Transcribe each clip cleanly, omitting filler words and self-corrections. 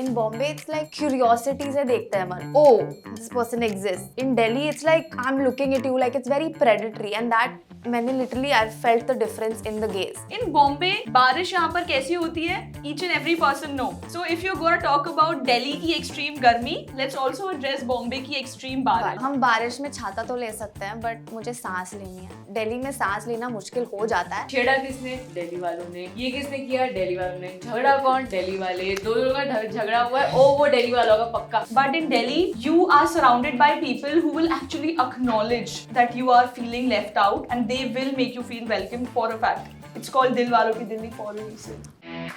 In Bombay, it's like curiosity से देखते हैं मन. Oh, this person exists. In Delhi, it's like I'm looking at you like it's very predatory, and that मैंने literally I felt the difference in the gaze. In Bombay, बारिश यहाँ पर कैसी होती है? Each and every person know. So if you're gonna talk about Delhi की extreme गर्मी, let's also address Bombay की extreme बारिश. हम बारिश में छाता तो ले सकते हैं, but मुझे सांस लेनी है. दिल्ली में सांस लेना मुश्किल हो जाता है. छेड़ा किसने? दिल्ली वालों ने. ये किसने किया? दिल्ली वालों ने. झगड़ा कौन? दिल्ली वाले. दो लोगों का झगड़ा हुआ है. ओ वो दिल्ली वालों का पक्का. But in Delhi, you are surrounded by people who will actually acknowledge that you are feeling left out, and they will make you feel welcome for a fact. It's called Dil Walon Ki Dilli for a reason.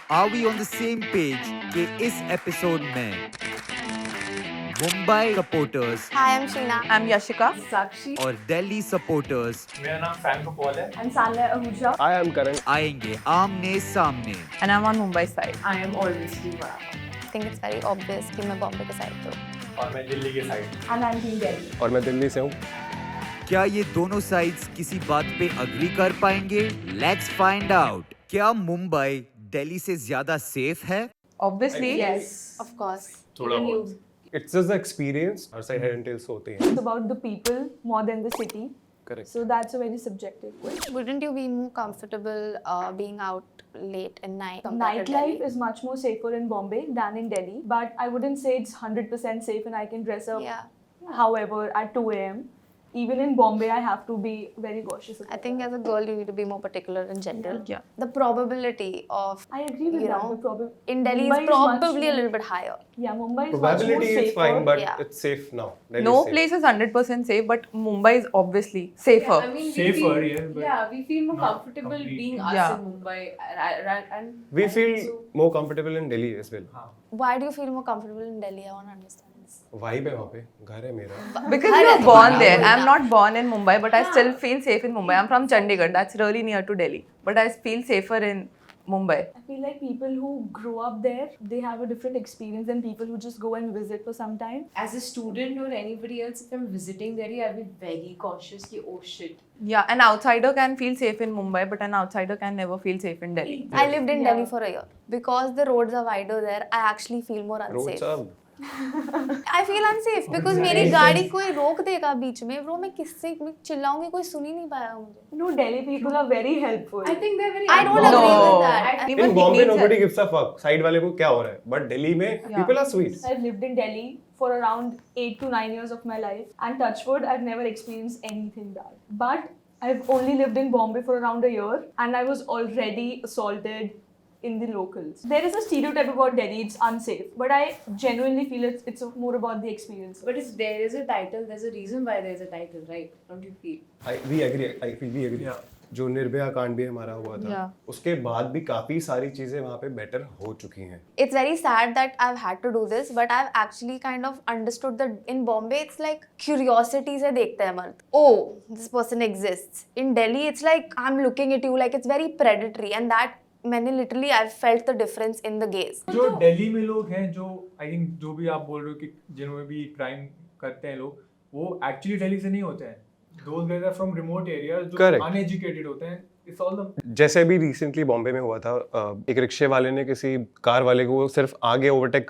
Are we on the same page कि इस episode में Mumbai supporters Hi, I'm Sheena. I'm Yashika. साक्षी. और Delhi supporters मेरा नाम fan को Paul है। I'm Sanya Ahuja. I am Karan. आएंगे आमने सामने. And I'm on Mumbai side. I am always Team Maratha. I think it's very obvious कि मैं बॉम्बे के साइड पे हूँ. और मैं दिल्ली के side. And I'm Team Delhi. और मैं दिल्ली से हूँ. क्या ये दोनों साइड्स किसी बात पे अग्री कर पाएंगे? Let's find out. क्या मुंबई दिल्ली से ज्यादा सेफ है? Obviously. Yes. Of course. थोड़ा बहुत। It's just the experience. Her side head and tails होते हैं. It's about the people more than the city. Correct. So that's a very subjective question. Wouldn't you be more comfortable being out late at night? compared to Nightlife Delhi? is much more safer in Bombay than in Delhi, but I wouldn't say it's 100% safe and I can dress up Yeah. however at 2 a.m. Even in Bombay, I have to be very cautious. I think as a girl, you need to be more particular in general. Yeah. The probability of I agree with you that. know, The problem in Delhi Mumbai is is much probably a more- little bit higher. Yeah, Mumbai is Probability much more is safer. fine, but Yeah. it's safe now. Delhi No is safe. place is 100% safe, but Mumbai is obviously safer. I mean, Safer, we feel, yeah, but yeah, we feel more not comfortable completely. being us Yeah. in Mumbai, and We feel so- more comfortable in Delhi as well. हाँ। Why do you feel more comfortable in Delhi? I want to understand this. Vibe है वहाँ पे. घर है मेरा. Because we were born there. I'm not born in Mumbai, but I still feel safe in Mumbai. I'm from Chandigarh. That's really near to Delhi. But I feel safer in Mumbai. I feel like people who grow up there, they have a different experience than people who just go and visit for some time. as a student or anybody else, if I'm visiting Delhi, I'll be very cautious. Ki, oh shit. Yeah, an outsider can feel safe in Mumbai, but an outsider can never feel safe in Delhi. I lived in Yeah. Delhi for a year. Because the roads are wider there, I actually feel more unsafe. Roads are. I feel unsafe because मेरी गाड़ी कोई रोक देगा बीच में. Bro, मैं किससे मैं चिल्लाऊंगी, कोई सुन ही नहीं पाया मुझे. No, Delhi people are very helpful. I think they're very. I don't No. agree with that. Even In Bombay, needs nobody help. gives a fuck. Side वाले को क्या हो रहा है? But Delhi में people are sweet. I've lived in Delhi for around 8 to 9 years of my life, and touchwood, I've never experienced anything bad. But I've only lived in Bombay for around a year, and I was already assaulted in the locals. There is a stereotype about Delhi, it's unsafe, but I genuinely feel it's more about the experience. But if there is a title, there's a reason why there's a title, right? Don't you feel? We agree. We agree. Yeah. जो निर्भया कांड भी हमारा हुआ था, Yeah. उसके बाद भी काफी सारी चीजें वहाँ पे बेटर हो चुकी हैं. It's very sad that I've had to do this, but I've actually kind of understood that in Bombay, it's like curiosity से देखते हैं मर्द. Oh, this person exists. In Delhi, it's like I'm looking at you like it's very predatory, and that मैंने literally I felt the difference in the gaze. जो दिल्ली में लोग हैं, जो आई थिंक जो भी आप बोल रहे हो कि जिन्होंने भी क्राइम करते हैं लोग, वो एक्चुअली दिल्ली से नहीं होते हैं. Those guys are from remote areas जो Correct. uneducated होते हैं. It's all the जैसे भी रिसेंटली बॉम्बे में हुआ था, एक रिक्शे वाले ने किसी कार वाले को सिर्फ आगे ओवरटेक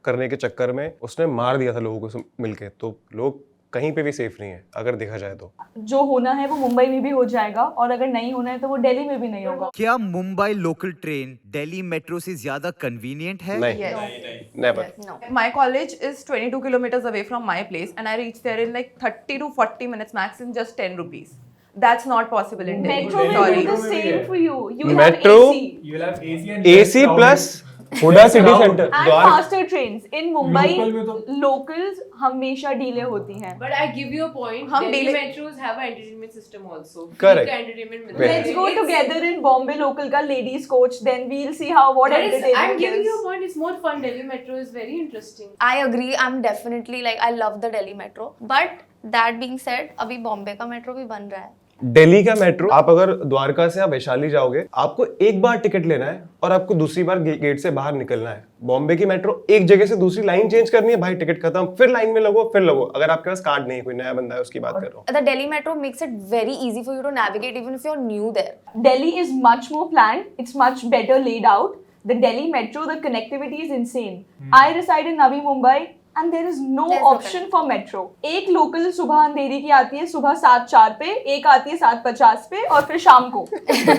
करने के चक्कर में उसने मार दिया था लोगों को मिलके. तो लोग कहीं पे भी सेफ नहीं है अगर देखा जाए तो. जो होना है वो मुंबई में भी हो जाएगा, और अगर नहीं होना है तो वो दिल्ली में भी नहीं होगा. क्या Mumbai local train Delhi metro से ज्यादा कन्वीनियंट है? नहीं. Yes. Never. No. My college is 22 kilometers away from my place, and I reach there in like 30 to 40 minutes max in just 10 rupees. That's not possible in Delhi. Metro will Sorry. do the Metro में भी same है. for you. You will Metro- have AC. you'll have AC and AC plus Huda city centre. And faster trains. In Mumbai, Local में तो- locals हमेशा delay होती हैं. But I give you a point. हम Delhi delay- metros have an entertainment system also. Correct. Free entertainment मिलता Correct. है. Let's go It's- together in Bombay local का ladies coach. Then we'll see how what That is, entertainment I'm giving you a is. point. It's more fun. Delhi metro is very interesting. I agree. I'm definitely like I love the Delhi metro. But that being said, अभी बॉम्बे का metro भी बन रहा है. दिल्ली का metro, आप अगर द्वारका से आप वैशाली जाओगे, आपको एक बार टिकट लेना है और आपको दूसरी बार गेट से बाहर निकलना है. बॉम्बे की मेट्रो एक जगह से दूसरी लाइन चेंज करनी है, भाई टिकट खत्म, फिर लाइन में लगो, फिर लगो. अगर आपके पास कार्ड नहीं है, कोई नया बंदा है, उसकी बात कर रहा हूँ. The Delhi metro makes it very easy for you to navigate even if you're new there. Delhi is much more planned. It's much better laid out. The Delhi metro, the connectivity is insane. I reside in Navi Mumbai and there is no There's no option for metro. एक local सुबह अंधेरी की आती है सुबह 7:04 पे, एक आती है 7:50 पे और फिर शाम को.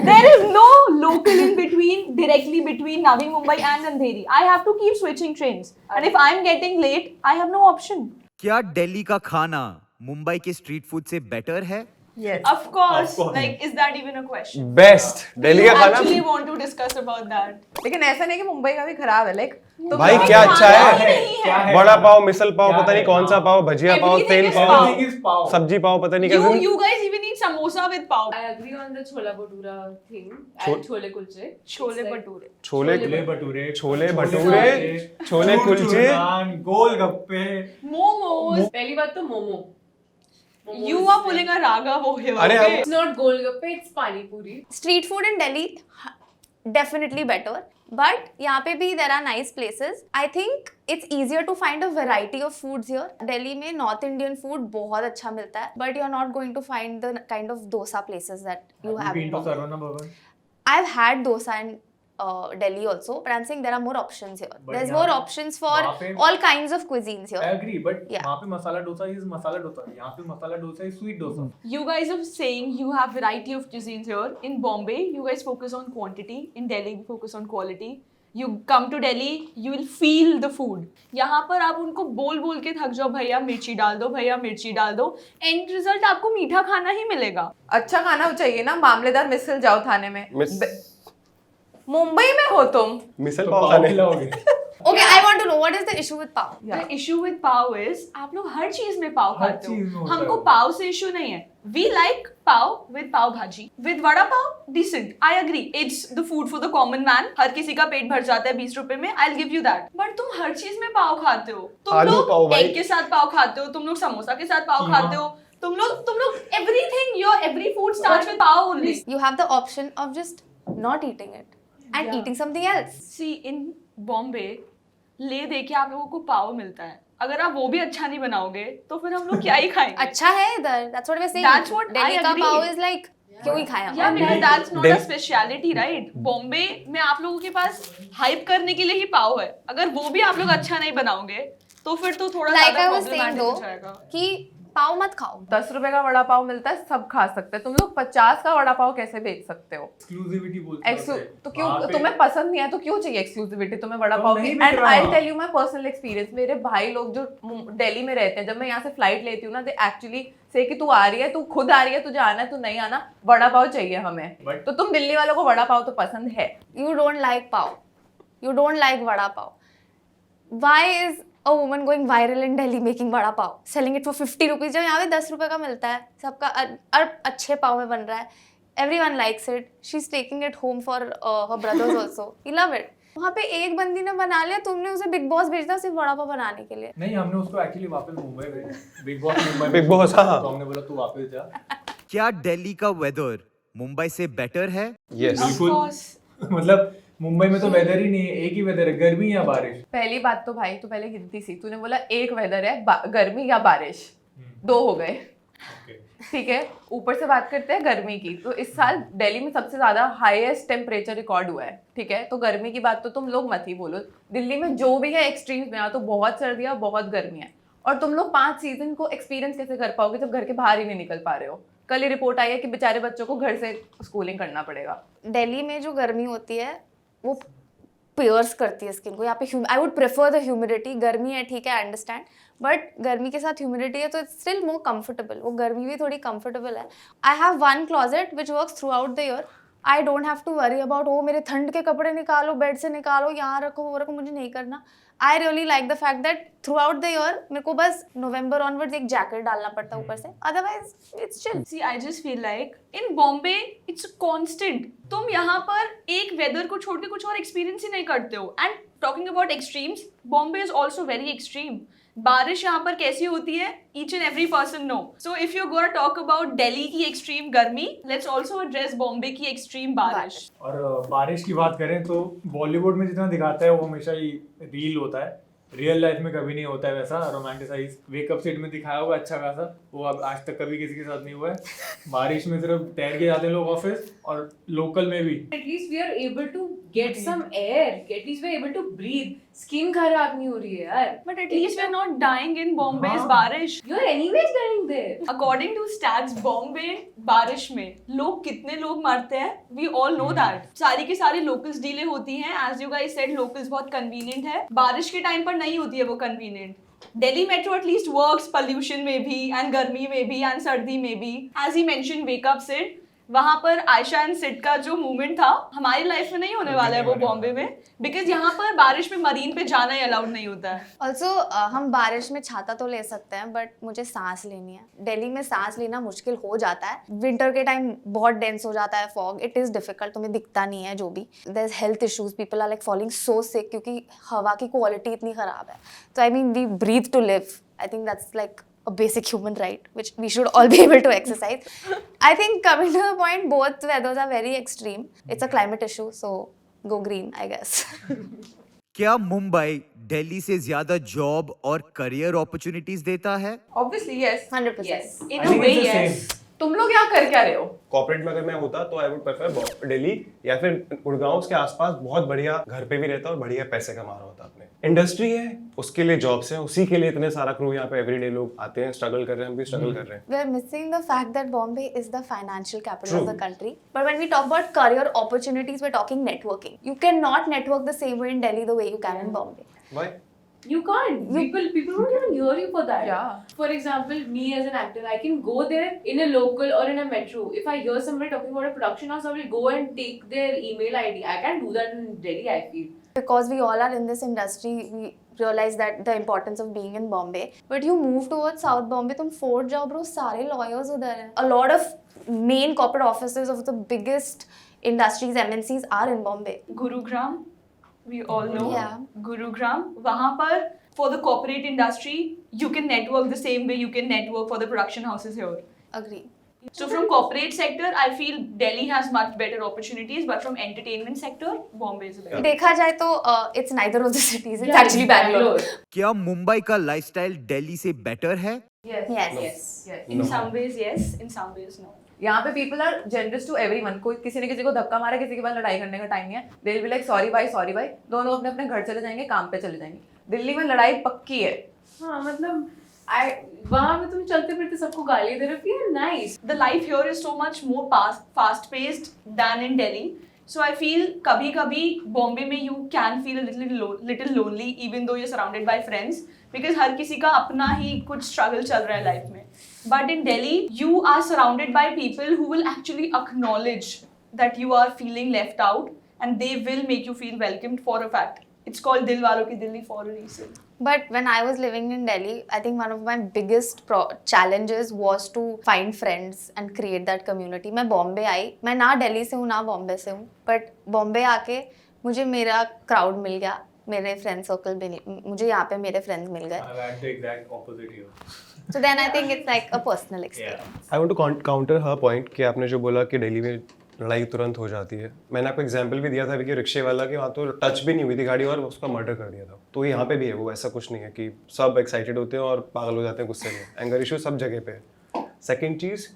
There is no local in between, directly between Navi Mumbai and Andheri. I have to keep switching trains. And if I'm getting late, I have no option. क्या दिल्ली का खाना मुंबई के स्ट्रीट फूड से बेटर है? Yes. Of course. Of course. Like, is that even a question? Best Delhi You का खाना actually want to discuss about that? लेकिन ऐसा नहीं कि मुंबई का भी खराब है लाइक तो भाई मुंबई क्या का अच्छा खाना है ही नहीं है। क्या है? वड़ा पाव मिसल पाव क्या पता नहीं है? कौन सा पाव भजिया पाव Everything तेल is pav pav. Everything is पाव. सब्जी पाव पता नहीं You कैसे you guys even eat samosa with pav. I agree on the chola bhatura thing Chol- and chole kulche. Chole It's like- bhature. Chole chole bhature chole bhature, chole kulche, naan, golgappe. Momos. पहली बात तो momo. You are pulling a raga over here. अरे okay? It's not golgappe, it's pani puri. Street food in Delhi, definitely better. But यहाँ पे भी there are nice places. I think it's easier to find a variety of foods here. Delhi में North Indian food बहुत अच्छा मिलता है. But you're not going to find the kind of dosa places that you have Been in to Bombay. Sarvana Bhavan. I've had dosa in Delhi also, but I'm saying there are more options here. But There's यहाँ more पे- options for वहाँ पे- all kinds of cuisines I here. agree, but Yeah. वहाँ पे masala dosa is masala dosa. यहाँ पे masala dosa is sweet dosa. You guys are saying you have variety of cuisines here. In Bombay, you guys focus on quantity. In Delhi, we focus on quality. You come to Delhi, you will feel the food. यहाँ पर आप उनको बोल बोल के थक जाओ भैया मिर्ची डाल दो भैया मिर्ची डाल दो. End result आपको मीठा खाना ही मिलेगा. अच्छा खाना चाहिए ना मामलेदार मिसल जाओ थाने में मुंबई में हो तुम मिसल तो पाव पाव खाने खिलाओगे. Okay, I want to know what is the issue with pav? Yeah. The issue with pav is आप लोग हर चीज में पाव हर खाते चीज में हो. होता हमको है. पाव से इशू नहीं है. We like pav with pav bhaji. With vada pav, decent. I agree. It's the food for the common man. हर किसी का पेट भर जाता है 20 रुपए में. I'll give you that. But तुम हर चीज में पाव खाते हो. तुम आलू पाव लोग भाई. एग के साथ पाव खाते हो. तुम लोग समोसा के साथ पाव कीमा. खाते हो. तुम लोग everything. Your every food starts with pav only. You have the option of just not eating it and Yeah. eating something else. See, in Bombay, ले दे के आप लोगों को पाव मिलता है. अगर आप वो भी अच्छा नहीं बनाओगे तो फिर हम लोग क्या ही खाएंगे. अच्छा है इधर. That's what we're saying. That's what Delhi I का agree. पाव is like क्यों ही खाएं हम? Yeah, because that's not a Delhi- speciality, right? Bombay में आप लोगों के पास हाइप करने के लिए ही पाव है. अगर वो भी आप लोग अच्छा नहीं बनाओगे तो फिर तो थोड़ा Like ज्यादा I was saying problematic हो though जाएगा. कि पाव मत खाओ. 10 रुपए का वड़ा पाव मिलता है सब खा सकते हैं तुम लोग 50 का वड़ा पाव कैसे बेच सकते हो Exclusivity बोलते हैं उसे. तो क्यों वहाँ पे- तुम्हें पसंद नहीं है तो क्यों चाहिए एक्सक्लूसिविटी तुम्हें वड़ा तो पाव नहीं की बिक एंड रहा। I tell you my personal experience मेरे भाई लोग जो दिल्ली में रहते हैं जब मैं यहाँ से फ्लाइट लेती हूँ ना दे एक्चुअली से कि तू आ रही है तू खुद आ रही है तुझे आना है तू नहीं आना वड़ा पाव चाहिए हमें But- तो तुम दिल्ली वालों को वड़ा पाव तो पसंद है You don't like pav. You don't like vada pav. Why is a woman going viral in Delhi making vada pav, selling it for 50 rupees जब यहाँ पे 10 रुपए का मिलता है सबका और अच्छे पाव में बन रहा है. Everyone likes it. She's taking it home for her brothers also. We love it. वहाँ पे एक बंदी ने बना लिया तुमने उसे बिग बॉस भेजा सिर्फ वड़ा पाव बनाने के लिए. नहीं हमने उसको एक्चुअली वापस मुंबई भेजा. Big boss Mumbai. Big Boss, हाँ. तो हमने बोला तू वापस जा. क्या दिल्ली का वेदर मुंबई से बेटर है? यस Of बिल्कुल. course. मतलब मुंबई में तो वेदर ही नहीं है. एक ही वेदर है गर्मी या बारिश. पहली बात तो भाई तू पहले गिनती सी तूने बोला एक वेदर है गर्मी या बारिश 2 हो गए Okay. ठीक है ऊपर से बात करते हैं गर्मी की तो इस साल दिल्ली में सबसे ज्यादा हाईएस्ट टेम्परेचर रिकॉर्ड हुआ है ठीक है तो गर्मी की बात तो तुम लोग मत ही बोलो दिल्ली में जो भी है एक्सट्रीम्स में तो बहुत सर्दी है बहुत गर्मी है और तुम लोग 5 सीजन को एक्सपीरियंस कैसे कर पाओगे जब घर के बाहर ही नहीं निकल पा रहे हो कल ही रिपोर्ट आई है कि बेचारे बच्चों को घर से स्कूलिंग करना पड़ेगा दिल्ली में जो गर्मी होती है वो पियर्स करती है स्किन को. यहाँ पे I would prefer the humidity. गर्मी है ठीक है आई अंडरस्टैंड बट गर्मी के साथ ह्यूमिडिटी है तो इट्स स्टिल मोर कंफर्टेबल. वो गर्मी भी थोड़ी कंफर्टेबल है. I have one closet which works throughout the year. I don't have to worry about ओ मेरे ठंड के कपड़े निकालो बेड से निकालो यहाँ रखो वो रखो मुझे नहीं करना. I really like the fact that through out the year मेरे को बस नवंबर ऑनवर्ड्स एक जैकेट डालना पड़ता है ऊपर से otherwise it's chill. See, I just feel like in Bombay, it's constant. तुम यहाँ पर एक वेदर को छोड़ के कुछ और एक्सपीरियंस ही नहीं करते हो. And talking about extremes, Bombay is also very extreme. बारिश यहाँ पर कैसी होती है each and every person know. So if you're gonna talk about Delhi की extreme गर्मी, let's also address Bombay की extreme बारिश. और बारिश की बात करें तो बॉलीवुड में जितना दिखाता है वो हमेशा ही रील होता है. रियल लाइफ में कभी नहीं होता है वैसा रोमांटिसाइज. वेकअप सीट में दिखाया होगा अच्छा खासा वो अब आज तक कभी किसी के साथ नहीं हुआ है. बारिश में सिर्फ तैर के जाते हैं लोग ऑफिस और लोकल में भी. At least we are able to Get some air. At least we're able to breathe. Skin खराब नहीं हो रही है यार. But at least we're not dying in Bombay's हाँ. बारिश. You're anyways getting there. According to stats, Bombay बारिश में लोग कितने लोग मरते हैं? We all know that. सारी की सारी locals delay होती हैं. As you guys said, locals बहुत convenient है. बारिश के टाइम पर नहीं होती है वो convenient. Delhi Metro at least works pollution में भी and गर्मी में भी and सर्दी में भी. As he mentioned, wake up Sid. वहाँ पर आयशा एंड सिड का जो मूवमेंट था हमारी लाइफ में नहीं होने वाला है वो बॉम्बे में बिकॉज यहाँ पर बारिश में मरीन पे जाना ही अलाउड नहीं होता है. ऑल्सो हम बारिश में छाता तो ले सकते हैं बट मुझे सांस लेनी है. दिल्ली में सांस लेना मुश्किल हो जाता है. विंटर के टाइम बहुत डेंस हो जाता है फॉग. It is difficult. तुम्हें दिखता नहीं है जो भी. There is health issues. People are like falling so sick क्योंकि हवा की क्वालिटी इतनी ख़राब है. तो I mean we breathe to live. I think that's like a basic human right which we should all be able to exercise. I think coming to the point, both weathers are very extreme. It's a climate issue, so go green, I guess. क्या मुंबई दिल्ली से ज्यादा job और career opportunities देता है? Obviously yes. 100%. Yes. In I a think way, it's the yes. same. तुम लोग यहाँ कर क्या रहे हो? कॉर्पोरेट में अगर मैं होता तो आई वुड प्रेफर दिल्ली या फिर गुड़गांव के आसपास बहुत बढ़िया घर पे भी रहता और बढ़िया पैसे कमा रहा होता. अपने इंडस्ट्री है उसके लिए जॉब्स हैं उसी के लिए इतने सारा क्रू यहाँ पे एवरीडे लोग आते हैं स्ट्रगल कर रहे हैं हम भी स्ट्रगल कर रहे हैं. We're missing the fact that Bombay is the financial capital of the country. But when we talk about career opportunities, we're talking networking. You cannot network the same way in Delhi the way you can in Bombay. Why? You can't. People don't even hear you for that. Yeah. For example, me as an actor, I can go there in a local or in a metro. If I hear somebody talking about a production house, I will go and take their email ID. I can't do that in Delhi, I feel. Because we all are in this industry, we realize that the importance of being in Bombay. But you move towards South Bombay, तुम Fort जाओ bro, सारे lawyers उधर हैं. A lot of main corporate offices of the biggest industries, MNCs are in Bombay. Gurugram, we all know. Yeah. Gurugram, वहाँ पर for the corporate industry, you can network the same way you can network for the production houses here. Agree. So from corporate sector, I feel Delhi has much better opportunities, but from entertainment sector, Bombay is better. देखा जाए तो it's neither of the cities. It's Yeah, actually Bangalore. क्या मुंबई का lifestyle Delhi से better है? Yes. Yes. Yes. Yes. In some ways, yes. In some ways, no. यहाँ पे people are generous to everyone. कोई किसी ने किसी को धक्का मारा किसी के पास लड़ाई करने का टाइम नहीं है. They will be like sorry भाई दोनों अपने अपने घर चले जाएंगे काम पे चले जाएंगे. दिल्ली में लड़ाई पक्की है. हाँ मतलब वहाँ पे तुम चलते फिरते सबको गाली दे रहे हो. Nice. The life here is so much more fast-paced than in Delhi. So I feel कभी-कभी Bombay में you can feel a little lonely even though you're surrounded by friends because हर किसी का अपना ही कुछ struggle चल रहा है life में. But in Delhi, you are surrounded by people who will actually acknowledge that you are feeling left out and they will make you feel welcomed for a fact. It's called Dil Walon Ki Delhi for a reason. But when I was living in Delhi, I think one of my biggest challenges was to find friends and create that community. मैं बॉम्बे आई. मैं ना दिल्ली से हूँ ना बॉम्बे से हूँ. But Bombay आके मुझे मेरा crowd मिल गया. मेरे फ्रेंड सर्कल भी मुझे यहाँ पे मेरे फ्रेंड्स मिल गए. I've had the exact opposite here. So then I think it's like a personal experience. I want to counter हर पॉइंट कि आपने जो बोला कि दिल्ली में लड़ाई तुरंत हो जाती है. मैंने आपको एग्जांपल भी दिया था कि रिक्शे वाला कि वहाँ तो टच भी नहीं हुई थी गाड़ी और उसका मर्डर कर दिया था. तो यहाँ पे भी है वो. ऐसा कुछ नहीं है कि सब एक्साइटेड होते हैं और पागल हो जाते हैं गुस्से में. एंगर इशू सब जगह पे है. सेकेंड चीज़,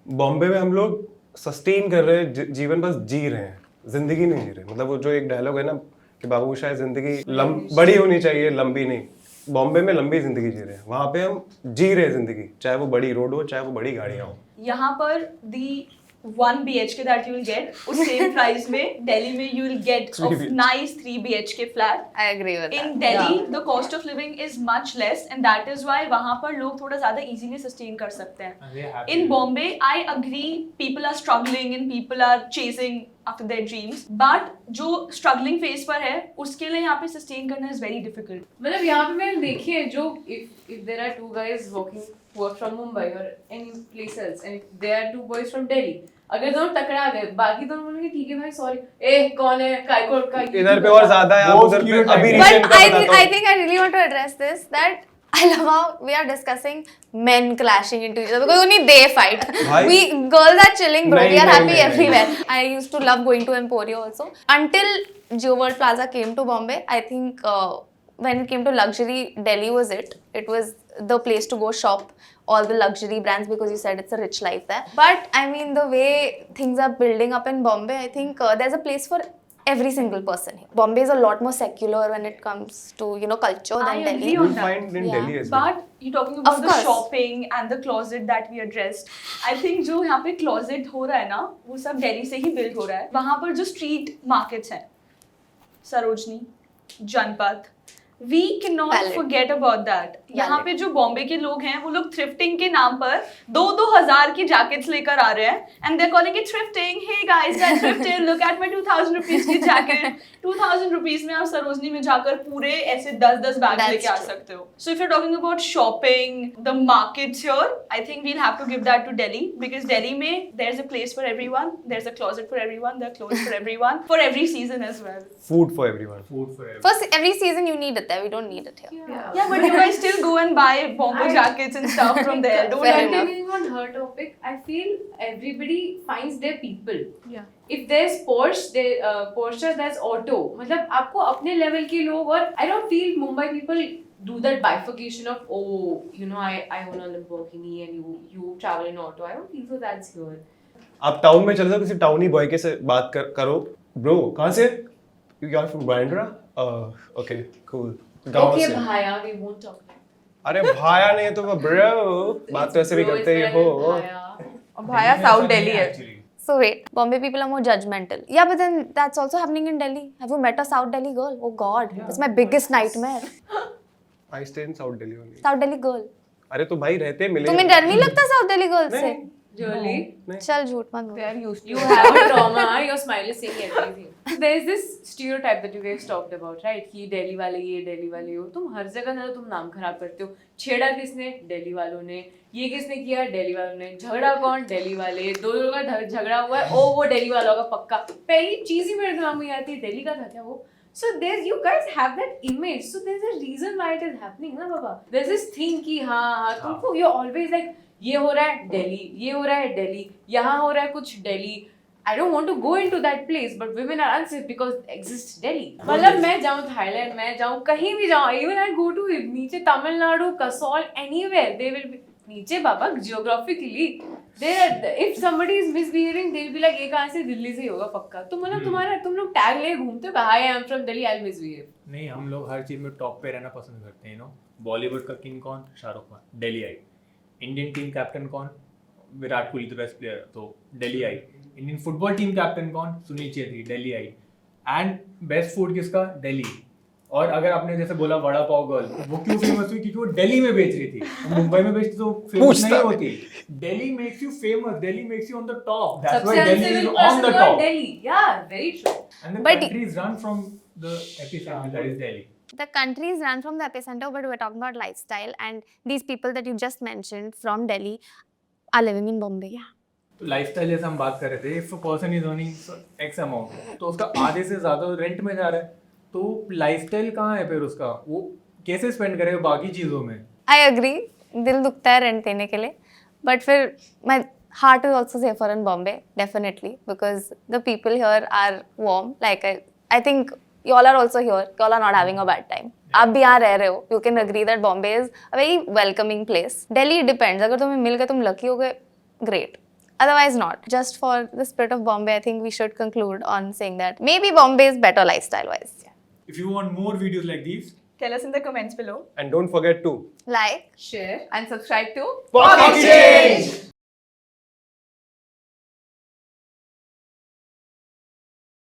बॉम्बे में हम लोग सस्टेन कर रहे हैं जीवन, बस जी रहे हैं, जिंदगी नहीं जी रहे. मतलब वो जो एक डायलॉग है ना कि बाबू शायद जिंदगी बड़ी होनी चाहिए लंबी नहीं. बॉम्बे में लंबी जिंदगी जी रहे हैं. वहाँ पे हम जी रहे हैं जिंदगी, चाहे वो बड़ी रोड हो चाहे वो बड़ी गाड़ियाँ हो. यहाँ पर the 1 BHK that you will get उस same price में दिल्ली में you will get a nice 3 BHK flat. I agree with that. In Delhi, the cost of living is much less and that is why वहाँ पर लोग थोड़ा ज़्यादा easily sustain कर सकते हैं. And they're happy. In Bombay, I agree people are struggling and people are chasing after their dreams. But जो struggling phase पर है उसके लिए यहाँ पे sustain करना is very difficult. मतलब यहाँ पे मैंने देखी है जो if there are two guys work from Mumbai or any place else and if there are two boys from Delhi, अगर दोनों टकरा गए बाकी दोनों बोलेंगे ठीक है भाई सॉरी. कौन है काय को इधर पे और ज्यादा है. आप उधर पे अभी But recent का I बताता हूँ. think I really want to address this that I love how we are discussing men clashing into each other because only they fight. Bhai, We girls are chilling, bro. We are nahi, happy nahi, everywhere. I used to love going to Emporio also until Jio World Plaza came to Bombay. I think when it came to luxury, Delhi was it. It was the place to go shop all the luxury brands because you said it's a rich life there. But I mean the way things are building up in Bombay, I think there's a place for Every single person here. Bombay is a lot more secular when it comes to, you know, culture I than agree Delhi. on You'll that. find in Yeah. Delhi as well. But you're talking about Of the course. shopping and the closet that we addressed. I think जो यहाँ पे closet हो रहा है ना, वो सब दिल्ली से ही build हो रहा है. वहाँ पर जो street markets हैं, सरोजनी, जनपथ, we cannot Valid. forget about that. यहाँ Valid. पे जो बॉम्बे के लोग हैं, वो लोग thrifting के नाम पर 2-2 हजार की jackets लेकर आ रहे हैं, and they're calling it thrifting. Hey guys, I thrifted. Look at my 2,000 rupees की jacket. 2,000 rupees में आप सरोजनी में जाकर पूरे ऐसे 10-10 bags That's लेके आ true. सकते हो. So if you're talking about shopping, the markets here, I think we'll have to give that to Delhi, because Delhi में there's a place for everyone, there's a closet for everyone, there are clothes for everyone, for every season as well. Food for everyone. Food for everyone. First, every season you need it there. We don't need it here. Yeah, but you guys still go and buy bomber jackets and stuff from there. Don't Fair you? enough. Continuing on her topic, I feel everybody finds their people. Yeah. If there's Porsche, there's Auto. मतलब आपको अपने level के लोग, और I don't feel Mumbai people do that bifurcation of, oh, you know, I own a Lamborghini and you travel in auto. I don't feel so that's here. आप town में चले जाओ, किसी टाउनी बॉय के से बात करो, ब्रो कहाँ से? You are from Bandra? Okay cool. गांव Okay, से. भाया, we won't talk. अरे भाया नहीं तो ब्रो, बात तो ऐसे भी Bro, करते it's हो. better than भाया. और भाया साउथ दिल्ली है. Actually. So wait, Bombay people are more judgmental. Yeah, but then that's also happening in Delhi. Have you met a South Delhi girl? Oh God, it's my biggest nightmare. I stay in South Delhi only. South Delhi girl. अरे तो भाई रहते मिले. तुम्हें डर नहीं लगता South Delhi girl से? Really? चल झूठ मत बोल. They are used to You have a trauma, your smile is saying everything. There's this stereotype that you guys talked about, right? कि दिल्ली वाले ये, दिल्ली वाले वो. तुम हर जगह ना तुम नाम खराब करते हो. छेड़ा किसने? दिल्ली वालों ने. ये किसने किया? दिल्ली वालों ने. झगड़ा कौन? दिल्ली वाले. दो लोगों का झगड़ा हुआ है. ओ वो दिल्ली वालों का पक्का. पहली चीज ही मेरे दिमाग में आती है, दिल्ली का था क्या वो? So you guys have that image. So there's a reason why it is happening, ना बाबा. There's this thing कि हाँ तुमको you're always like ये हो रहा है दिल्ली, ये हो रहा है दिल्ली, यहाँ हो रहा है कुछ Delhi. I don't want to go into that place, but women are unsafe because exists Delhi. मतलब मैं जाऊँ थाईलैंड, मैं जाऊँ कहीं भी जाऊँ, even I go to नीचे Tamil Nadu, Kasol, anywhere, they will be नीचे बाबा geographically. If somebody is misbehaving, they will be like ये कहाँ से? दिल्ली से ही होगा पक्का. तो मतलब तुम्हारा तुम लोग टैग ले घूमते हो, I am from Delhi, I'll misbehave. नहीं, हम लोग हर चीज में टॉप पे रहना पसंद करते हैं. बॉलीवुड का किंग कौन? शाहरुख खान, दिल्ली आई. इंडियन टीम कैप्टन कौन? Virat Kohli, the best player, तो दिल्ली आई. इंडियन फुटबॉल टीम कैप्टन कौन? सुनील छेत्री, दिल्ली आई. एंड बेस्ट फूड किसका? दिल्ली. और अगर आपने जैसे बोला वड़ा पाव गर्ल, वो क्यों फेमस हुई? क्योंकि वो दिल्ली में बेच रही थी. मुंबई में बेचती तो फेमस नहीं होती. Delhi makes you famous, Delhi makes you on the top. That's सबसे why Delhi is uncivil on the person was top. Delhi. Yeah, very true. And the But- country is run from the epicentre, that is Delhi. The country is run from the epicenter, but we're talking about lifestyle, and these people that you just mentioned from Delhi are living in Bombay. Yeah. तो lifestyle जैसे हम बात कर रहे थे, if a person is earning x amount, तो उसका आधे से ज्यादा रेंट में जा रहा है, तो लाइफस्टाइल कहाँ है फिर उसका? वो कैसे स्पेंड करेगा बाकी चीजों में? I agree. दिल दुखता है रेंट देने के लिए, but फिर my heart is also safer in Bombay, definitely, because the people here are warm. Like I think you all are also here. You all are not having a bad time. आप भी यहाँ रह रहे हो. You can agree that Bombay is a very welcoming place. Delhi depends. अगर तुम्हें मिल गए, तुम lucky हो गए, great. Otherwise not. Just for the spirit of Bombay, I think we should conclude on saying that maybe Bombay is better lifestyle-wise. If you want more videos like these, Tell us in the comments below. And don't forget to Like, Share. and subscribe to Pocket Change!